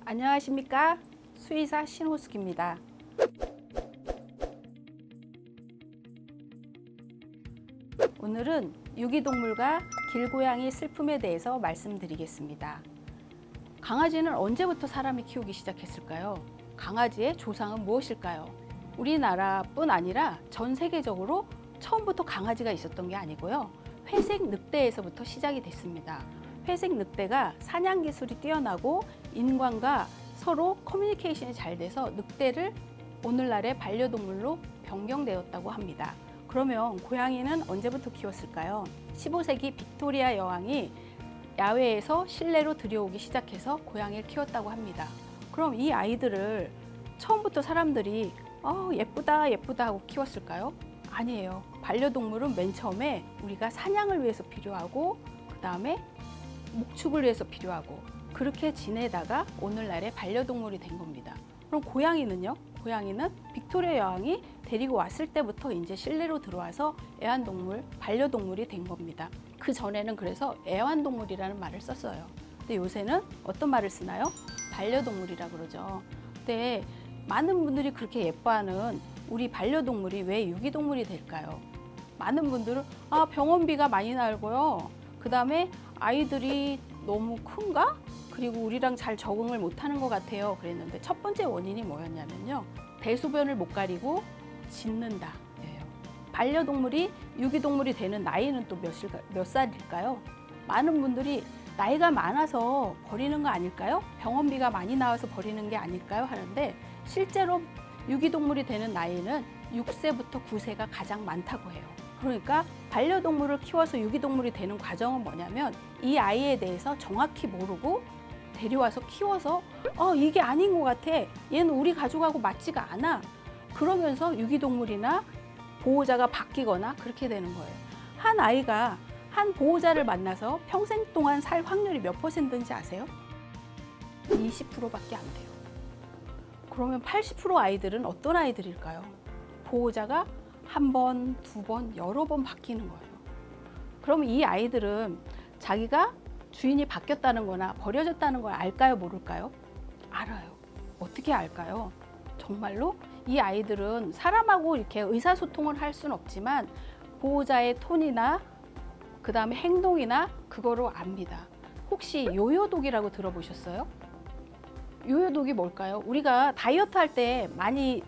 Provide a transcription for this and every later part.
안녕하십니까, 수의사 신호숙입니다. 오늘은 유기동물과 길고양이 슬픔에 대해서 말씀드리겠습니다. 강아지는 언제부터 사람이 키우기 시작했을까요? 강아지의 조상은 무엇일까요? 우리나라뿐 아니라 전 세계적으로 처음부터 강아지가 있었던 게 아니고요. 회색 늑대에서부터 시작이 됐습니다. 회색 늑대가 사냥 기술이 뛰어나고 인간과 서로 커뮤니케이션이 잘 돼서 늑대를 오늘날의 반려동물로 변경되었다고 합니다. 그러면 고양이는 언제부터 키웠을까요? 15세기 빅토리아 여왕이 야외에서 실내로 들여오기 시작해서 고양이를 키웠다고 합니다. 그럼 이 아이들을 처음부터 사람들이 예쁘다 예쁘다 하고 키웠을까요? 아니에요. 반려동물은 맨 처음에 우리가 사냥을 위해서 필요하고 그 다음에 목축을 위해서 필요하고 그렇게 지내다가 오늘날의 반려동물이 된 겁니다. 그럼 고양이는요? 고양이는 빅토리아 여왕이 데리고 왔을 때부터 이제 실내로 들어와서 애완동물, 반려동물이 된 겁니다. 그 전에는 그래서 애완동물이라는 말을 썼어요. 근데 요새는 어떤 말을 쓰나요? 반려동물이라 그러죠. 근데 많은 분들이 그렇게 예뻐하는 우리 반려동물이 왜 유기동물이 될까요? 많은 분들은 병원비가 많이 나고요. 그 다음에 아이들이 너무 큰가? 그리고 우리랑 잘 적응을 못하는 것 같아요. 그랬는데 첫 번째 원인이 뭐였냐면요. 대소변을 못 가리고 짖는다. 반려동물이 유기동물이 되는 나이는 또 몇 살일까요? 많은 분들이 나이가 많아서 버리는 거 아닐까요? 병원비가 많이 나와서 버리는 게 아닐까요? 하는데 실제로 유기동물이 되는 나이는 6세부터 9세가 가장 많다고 해요. 그러니까 반려동물을 키워서 유기동물이 되는 과정은 뭐냐면 이 아이에 대해서 정확히 모르고 데려와서 키워서 이게 아닌 것 같아. 얘는 우리 가족하고 맞지가 않아. 그러면서 유기동물이나 보호자가 바뀌거나 그렇게 되는 거예요. 한 아이가 한 보호자를 만나서 평생 동안 살 확률이 몇 %인지 아세요? 20%밖에 안 돼요. 그러면 80% 아이들은 어떤 아이들일까요? 보호자가 한 번, 두 번, 여러 번 바뀌는 거예요. 그러면 이 아이들은 자기가 주인이 바뀌었다는 거나 버려졌다는 걸 알까요, 모를까요? 알아요. 어떻게 알까요? 정말로 이 아이들은 사람하고 이렇게 의사소통을 할 수는 없지만 보호자의 톤이나 그 다음에 행동이나 그거로 압니다. 혹시 요요독이라고 들어보셨어요? 요요독이 뭘까요? 우리가 다이어트 할 때 많이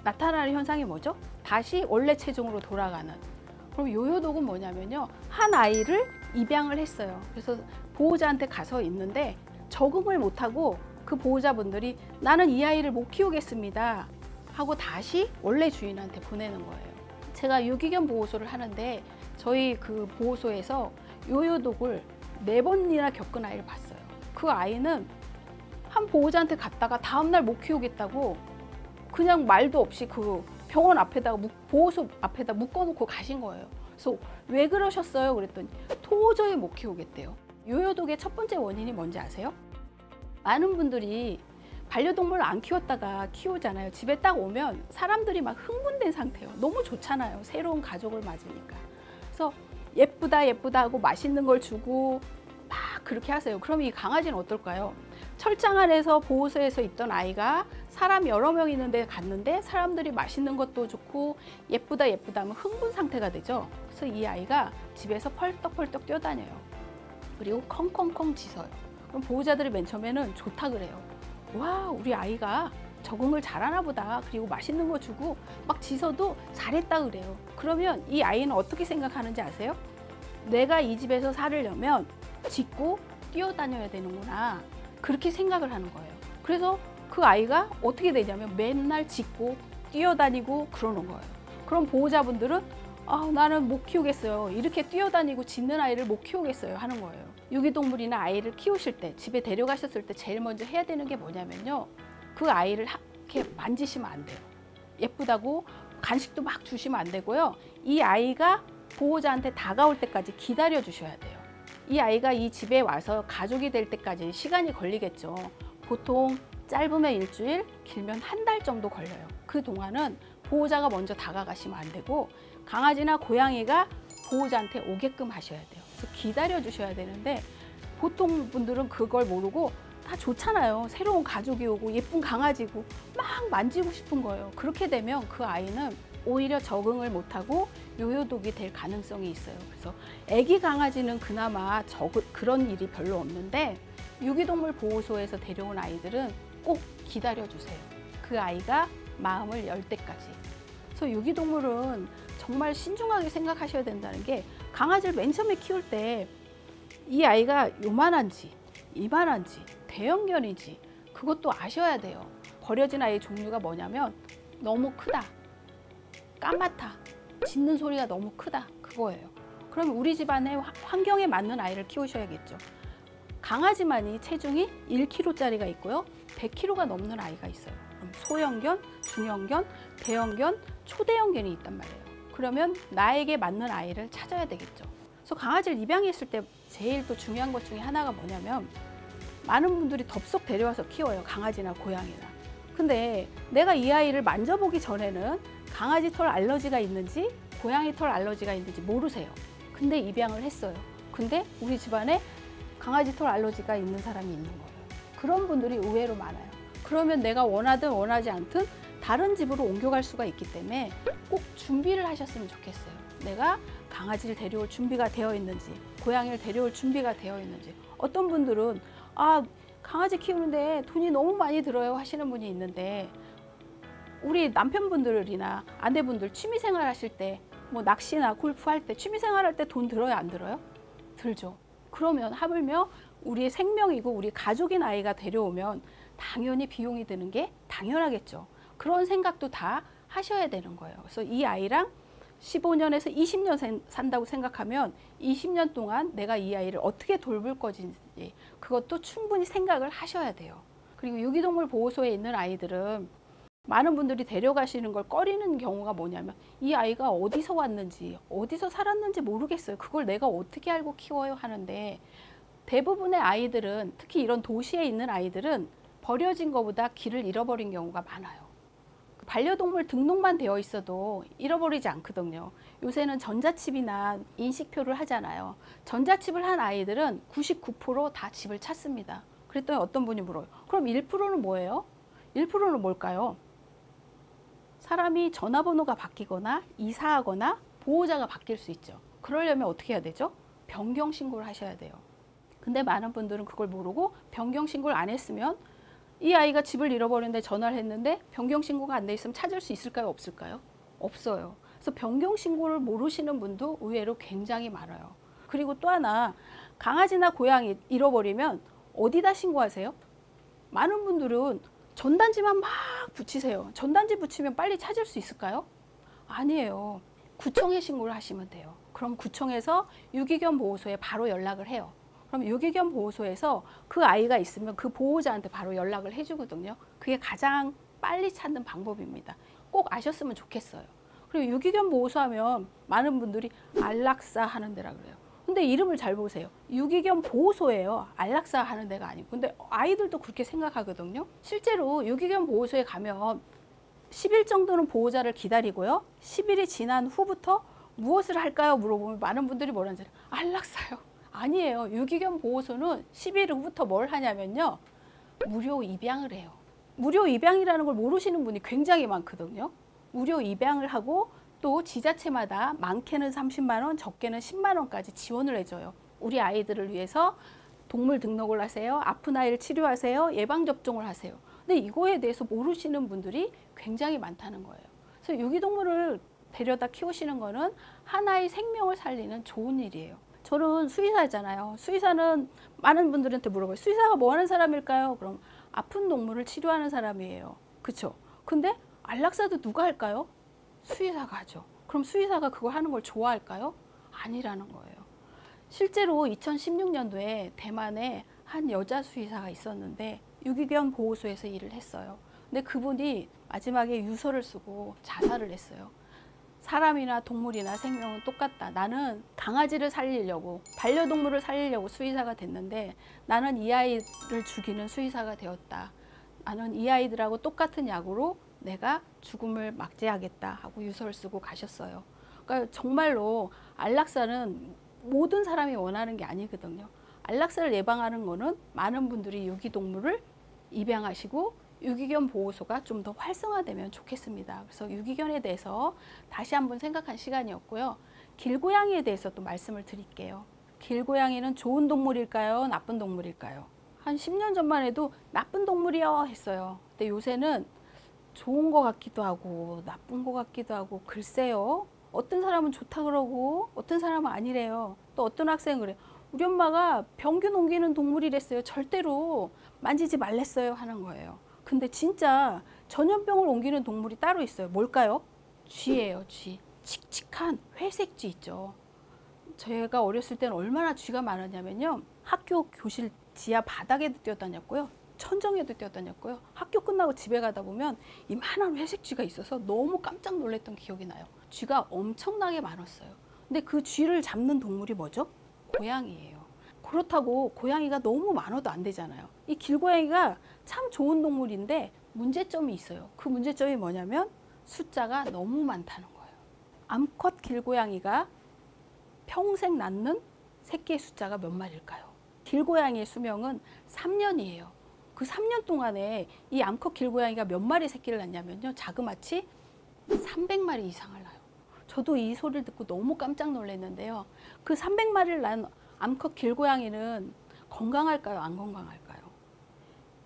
나타나는 현상이 뭐죠? 다시 원래 체중으로 돌아가는. 그럼 요요독은 뭐냐면요. 한 아이를 입양을 했어요. 그래서 보호자한테 가서 있는데 적응을 못하고 그 보호자분들이 나는 이 아이를 못 키우겠습니다 하고 다시 원래 주인한테 보내는 거예요. 제가 유기견 보호소를 하는데 저희 그 보호소에서 요요독을 4번이나 겪은 아이를 봤어요. 그 아이는 한 보호자한테 갔다가 다음날 못 키우겠다고 그냥 말도 없이 그 병원 앞에다가 보호소 앞에다 묶어놓고 가신 거예요. 그래서 왜 그러셨어요? 그랬더니 도저히 못 키우겠대요. 요요독의 첫 번째 원인이 뭔지 아세요? 많은 분들이 반려동물 안 키웠다가 키우잖아요. 집에 딱 오면 사람들이 막 흥분된 상태예요. 너무 좋잖아요. 새로운 가족을 맞으니까. 그래서 예쁘다 예쁘다 하고 맛있는 걸 주고 막 그렇게 하세요. 그럼 이 강아지는 어떨까요? 철장 안에서 보호소에서 있던 아이가 사람 여러 명 있는데 갔는데 사람들이 맛있는 것도 좋고 예쁘다 예쁘다 하면 흥분 상태가 되죠. 그래서 이 아이가 집에서 펄떡펄떡 뛰어다녀요. 그리고 컹컹컹 짖어요. 그럼 보호자들이 맨 처음에는 좋다 그래요. 와, 우리 아이가 적응을 잘하나 보다. 그리고 맛있는 거 주고 막 짖어도 잘했다 그래요. 그러면 이 아이는 어떻게 생각하는지 아세요? 내가 이 집에서 살으려면 짖고 뛰어다녀야 되는구나. 그렇게 생각을 하는 거예요. 그래서 그 아이가 어떻게 되냐면 맨날 짖고 뛰어다니고 그러는 거예요. 그럼 보호자분들은 나는 못 키우겠어요. 이렇게 뛰어다니고 짖는 아이를 못 키우겠어요 하는 거예요. 유기동물이나 아이를 키우실 때 집에 데려가셨을 때 제일 먼저 해야 되는 게 뭐냐면요. 그 아이를 이렇게 만지시면 안 돼요. 예쁘다고 간식도 막 주시면 안 되고요. 이 아이가 보호자한테 다가올 때까지 기다려 주셔야 돼요. 이 아이가 이 집에 와서 가족이 될 때까지 시간이 걸리겠죠. 보통 짧으면 일주일, 길면 한 달 정도 걸려요. 그 동안은 보호자가 먼저 다가가시면 안 되고 강아지나 고양이가 보호자한테 오게끔 하셔야 돼요. 그래서 기다려 주셔야 되는데 보통 분들은 그걸 모르고 다 좋잖아요. 새로운 가족이 오고 예쁜 강아지고 막 만지고 싶은 거예요. 그렇게 되면 그 아이는 오히려 적응을 못하고 요요독이 될 가능성이 있어요. 그래서 아기 강아지는 그나마 그런 일이 별로 없는데 유기동물 보호소에서 데려온 아이들은 꼭 기다려주세요. 그 아이가 마음을 열 때까지. 그래서 유기동물은 정말 신중하게 생각하셔야 된다는 게, 강아지를 맨 처음에 키울 때 이 아이가 요만한지 이만한지 대형견인지 그것도 아셔야 돼요. 버려진 아이의 종류가 뭐냐면 너무 크다, 까맣다, 짖는 소리가 너무 크다, 그거예요. 그럼 우리 집안의 환경에 맞는 아이를 키우셔야겠죠. 강아지만이 체중이 1kg짜리가 있고요, 100kg가 넘는 아이가 있어요. 그럼 소형견, 중형견, 대형견, 초대형견이 있단 말이에요. 그러면 나에게 맞는 아이를 찾아야 되겠죠. 그래서 강아지를 입양했을 때 제일 또 중요한 것 중에 하나가 뭐냐면, 많은 분들이 덥석 데려와서 키워요, 강아지나 고양이나. 근데 내가 이 아이를 만져보기 전에는 강아지 털 알러지가 있는지 고양이 털 알러지가 있는지 모르세요. 근데 입양을 했어요. 근데 우리 집안에 강아지 털 알러지가 있는 사람이 있는 거예요. 그런 분들이 의외로 많아요. 그러면 내가 원하든 원하지 않든 다른 집으로 옮겨갈 수가 있기 때문에 꼭 준비를 하셨으면 좋겠어요. 내가 강아지를 데려올 준비가 되어 있는지, 고양이를 데려올 준비가 되어 있는지. 어떤 분들은 강아지 키우는데 돈이 너무 많이 들어요 하시는 분이 있는데, 우리 남편분들이나 아내분들 취미생활 하실 때, 뭐 낚시나 골프 할 때, 취미생활 할 때 돈 들어요 안 들어요? 들죠. 그러면 하물며 우리의 생명이고 우리 가족인 아이가 데려오면 당연히 비용이 드는 게 당연하겠죠. 그런 생각도 다 하셔야 되는 거예요. 그래서 이 아이랑 15년에서 20년 산다고 생각하면 20년 동안 내가 이 아이를 어떻게 돌볼 것인지 그것도 충분히 생각을 하셔야 돼요. 그리고 유기동물 보호소에 있는 아이들은 많은 분들이 데려가시는 걸 꺼리는 경우가 뭐냐면, 이 아이가 어디서 왔는지 어디서 살았는지 모르겠어요. 그걸 내가 어떻게 알고 키워요 하는데, 대부분의 아이들은, 특히 이런 도시에 있는 아이들은 버려진 것보다 길을 잃어버린 경우가 많아요. 반려동물 등록만 되어 있어도 잃어버리지 않거든요. 요새는 전자칩이나 인식표를 하잖아요. 전자칩을 한 아이들은 99% 다 집을 찾습니다. 그랬더니 어떤 분이 물어요. 그럼 1%는 뭐예요? 1%는 뭘까요? 사람이 전화번호가 바뀌거나 이사하거나 보호자가 바뀔 수 있죠. 그러려면 어떻게 해야 되죠? 변경 신고를 하셔야 돼요. 근데 많은 분들은 그걸 모르고 변경 신고를 안 했으면, 이 아이가 집을 잃어버렸는데 전화를 했는데 변경 신고가 안 돼 있으면 찾을 수 있을까요? 없을까요? 없어요. 그래서 변경 신고를 모르시는 분도 의외로 굉장히 많아요. 그리고 또 하나, 강아지나 고양이 잃어버리면 어디다 신고하세요? 많은 분들은 전단지만 막 붙이세요. 전단지 붙이면 빨리 찾을 수 있을까요? 아니에요. 구청에 신고를 하시면 돼요. 그럼 구청에서 유기견 보호소에 바로 연락을 해요. 그럼 유기견 보호소에서 그 아이가 있으면 그 보호자한테 바로 연락을 해주거든요. 그게 가장 빨리 찾는 방법입니다. 꼭 아셨으면 좋겠어요. 그리고 유기견 보호소 하면 많은 분들이 안락사 하는 데라 그래요. 근데 이름을 잘 보세요. 유기견 보호소예요. 안락사 하는 데가 아니고. 근데 아이들도 그렇게 생각하거든요. 실제로 유기견 보호소에 가면 10일 정도는 보호자를 기다리고요. 10일이 지난 후부터 무엇을 할까요? 물어보면 많은 분들이 뭐라는지 안락사요. 아니에요. 유기견 보호소는 10일 후부터 뭘 하냐면요, 무료 입양을 해요. 무료 입양이라는 걸 모르시는 분이 굉장히 많거든요. 무료 입양을 하고 또 지자체마다 많게는 30만 원, 적게는 10만 원까지 지원을 해줘요. 우리 아이들을 위해서 동물 등록을 하세요. 아픈 아이를 치료하세요. 예방접종을 하세요. 근데 이거에 대해서 모르시는 분들이 굉장히 많다는 거예요. 그래서 유기동물을 데려다 키우시는 거는 하나의 생명을 살리는 좋은 일이에요. 저는 수의사잖아요. 수의사는 많은 분들한테 물어봐요. 수의사가 뭐 하는 사람일까요? 그럼 아픈 동물을 치료하는 사람이에요. 그렇죠? 근데 안락사도 누가 할까요? 수의사가 하죠. 그럼 수의사가 그걸 하는 걸 좋아할까요? 아니라는 거예요. 실제로 2016년도에 대만에 한 여자 수의사가 있었는데 유기견 보호소에서 일을 했어요. 근데 그분이 마지막에 유서를 쓰고 자살을 했어요. 사람이나 동물이나 생명은 똑같다. 나는 강아지를 살리려고, 반려동물을 살리려고 수의사가 됐는데 나는 이 아이를 죽이는 수의사가 되었다. 나는 이 아이들하고 똑같은 약으로 내가 죽음을 막제하겠다 하고 유서를 쓰고 가셨어요. 그러니까 정말로 안락사는 모든 사람이 원하는 게 아니거든요. 안락사를 예방하는 거는 많은 분들이 유기동물을 입양하시고 유기견 보호소가 좀 더 활성화되면 좋겠습니다. 그래서 유기견에 대해서 다시 한번 생각한 시간이었고요. 길고양이에 대해서 또 말씀을 드릴게요. 길고양이는 좋은 동물일까요? 나쁜 동물일까요? 한 10년 전만 해도 나쁜 동물이요 했어요. 근데 요새는 좋은 것 같기도 하고 나쁜 것 같기도 하고 글쎄요. 어떤 사람은 좋다 그러고 어떤 사람은 아니래요. 또 어떤 학생은 그래요. 우리 엄마가 병균 옮기는 동물이랬어요. 절대로 만지지 말랬어요 하는 거예요. 근데 진짜 전염병을 옮기는 동물이 따로 있어요. 뭘까요? 쥐예요, 쥐. 칙칙한 회색 쥐 있죠. 제가 어렸을 때는 얼마나 쥐가 많았냐면요. 학교 교실 지하 바닥에도 뛰어다녔고요. 천정에도 뛰어다녔고요. 학교 끝나고 집에 가다 보면 이만한 회색 쥐가 있어서 너무 깜짝 놀랐던 기억이 나요. 쥐가 엄청나게 많았어요. 근데 그 쥐를 잡는 동물이 뭐죠? 고양이에요. 그렇다고 고양이가 너무 많아도 안 되잖아요. 이 길고양이가 참 좋은 동물인데 문제점이 있어요. 그 문제점이 뭐냐면 숫자가 너무 많다는 거예요. 암컷 길고양이가 평생 낳는 새끼의 숫자가 몇 마리일까요? 길고양이의 수명은 3년이에요. 그 3년 동안에 이 암컷 길고양이가 몇 마리 새끼를 낳냐면요. 자그마치 300마리 이상을 낳아요. 저도 이 소리를 듣고 너무 깜짝 놀랐는데요. 그 300마리를 낳은 암컷 길고양이는 건강할까요? 안 건강할까요?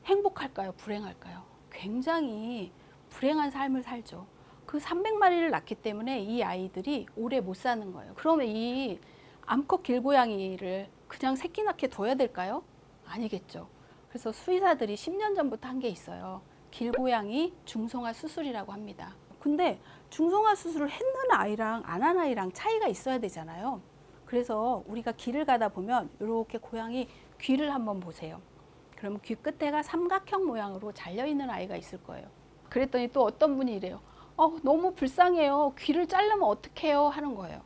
행복할까요? 불행할까요? 굉장히 불행한 삶을 살죠. 그 300마리를 낳기 때문에 이 아이들이 오래 못 사는 거예요. 그러면 이 암컷 길고양이를 그냥 새끼 낳게 둬야 될까요? 아니겠죠. 그래서 수의사들이 10년 전부터 한 게 있어요. 길고양이 중성화 수술이라고 합니다. 근데 중성화 수술을 했는 아이랑 안 한 아이랑 차이가 있어야 되잖아요. 그래서 우리가 길을 가다 보면 이렇게 고양이 귀를 한번 보세요. 그러면 귀 끝에가 삼각형 모양으로 잘려있는 아이가 있을 거예요. 그랬더니 또 어떤 분이 이래요. 너무 불쌍해요. 귀를 자르면 어떡해요? 하는 거예요.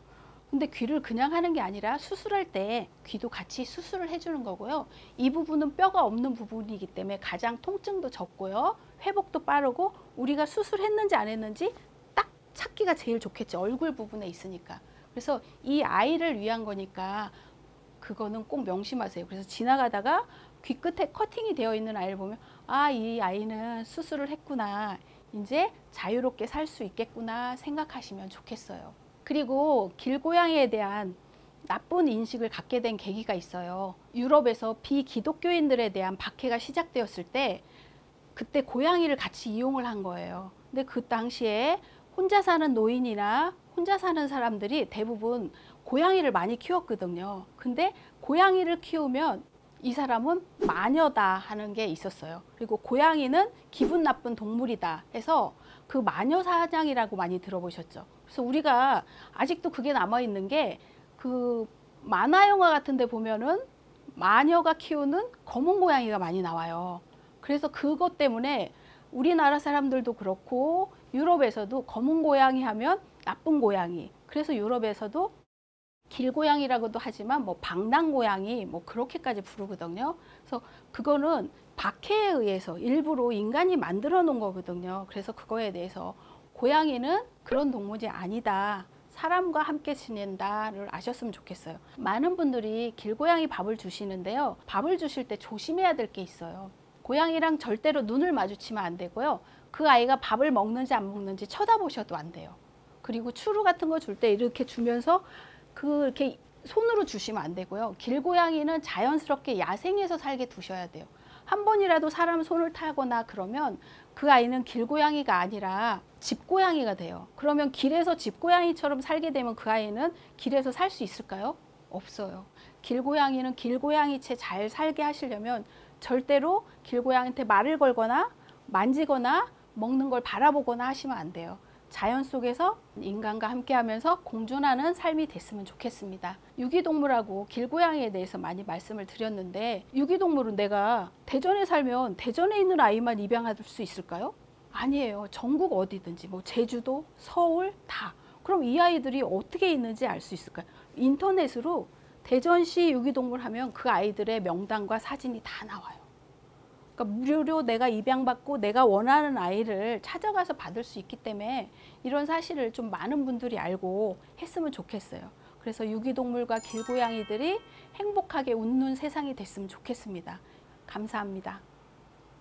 근데 귀를 그냥 하는 게 아니라 수술할 때 귀도 같이 수술을 해주는 거고요. 이 부분은 뼈가 없는 부분이기 때문에 가장 통증도 적고요. 회복도 빠르고 우리가 수술했는지 안 했는지 딱 찾기가 제일 좋겠죠. 얼굴 부분에 있으니까. 그래서 이 아이를 위한 거니까 그거는 꼭 명심하세요. 그래서 지나가다가 귀 끝에 커팅이 되어 있는 아이를 보면 이 아이는 수술을 했구나. 이제 자유롭게 살 수 있겠구나 생각하시면 좋겠어요. 그리고 길고양이에 대한 나쁜 인식을 갖게 된 계기가 있어요. 유럽에서 비기독교인들에 대한 박해가 시작되었을 때 그때 고양이를 같이 이용을 한 거예요. 근데 그 당시에 혼자 사는 노인이나 혼자 사는 사람들이 대부분 고양이를 많이 키웠거든요. 근데 고양이를 키우면 이 사람은 마녀다 하는 게 있었어요. 그리고 고양이는 기분 나쁜 동물이다 해서 그 마녀 사냥이라고 많이 들어보셨죠. 그래서 우리가 아직도 그게 남아있는 게 그 만화 영화 같은 데 보면은 마녀가 키우는 검은 고양이가 많이 나와요. 그래서 그것 때문에 우리나라 사람들도 그렇고 유럽에서도 검은 고양이 하면 나쁜 고양이. 그래서 유럽에서도 길고양이라고도 하지만 뭐 방랑고양이 뭐 그렇게까지 부르거든요. 그래서 그거는 박해에 의해서 일부러 인간이 만들어 놓은 거거든요. 그래서 그거에 대해서 고양이는 그런 동물이 아니다. 사람과 함께 지낸다를 아셨으면 좋겠어요. 많은 분들이 길고양이 밥을 주시는데요. 밥을 주실 때 조심해야 될 게 있어요. 고양이랑 절대로 눈을 마주치면 안 되고요. 그 아이가 밥을 먹는지 안 먹는지 쳐다보셔도 안 돼요. 그리고 추루 같은 거 줄 때 이렇게 주면서 이렇게 손으로 주시면 안 되고요. 길고양이는 자연스럽게 야생에서 살게 두셔야 돼요. 한 번이라도 사람 손을 타거나 그러면 그 아이는 길고양이가 아니라 집고양이가 돼요. 그러면 길에서 집고양이처럼 살게 되면 그 아이는 길에서 살 수 있을까요? 없어요. 길고양이는 길고양이채 잘 살게 하시려면 절대로 길고양이한테 말을 걸거나 만지거나 먹는 걸 바라보거나 하시면 안 돼요. 자연 속에서 인간과 함께 하면서 공존하는 삶이 됐으면 좋겠습니다. 유기동물하고 길고양이에 대해서 많이 말씀을 드렸는데 유기동물은 내가 대전에 살면 대전에 있는 아이만 입양할 수 있을까요? 아니에요. 전국 어디든지 뭐 제주도, 서울 다. 그럼 이 아이들이 어떻게 있는지 알 수 있을까요? 인터넷으로 대전시 유기동물 하면 그 아이들의 명단과 사진이 다 나와요. 그러니까 무료로 내가 입양받고 내가 원하는 아이를 찾아가서 받을 수 있기 때문에 이런 사실을 좀 많은 분들이 알고 했으면 좋겠어요. 그래서 그래서 유기동물과 길고양이들이 행복하게 웃는 세상이 됐으면 좋겠습니다. 감사합니다.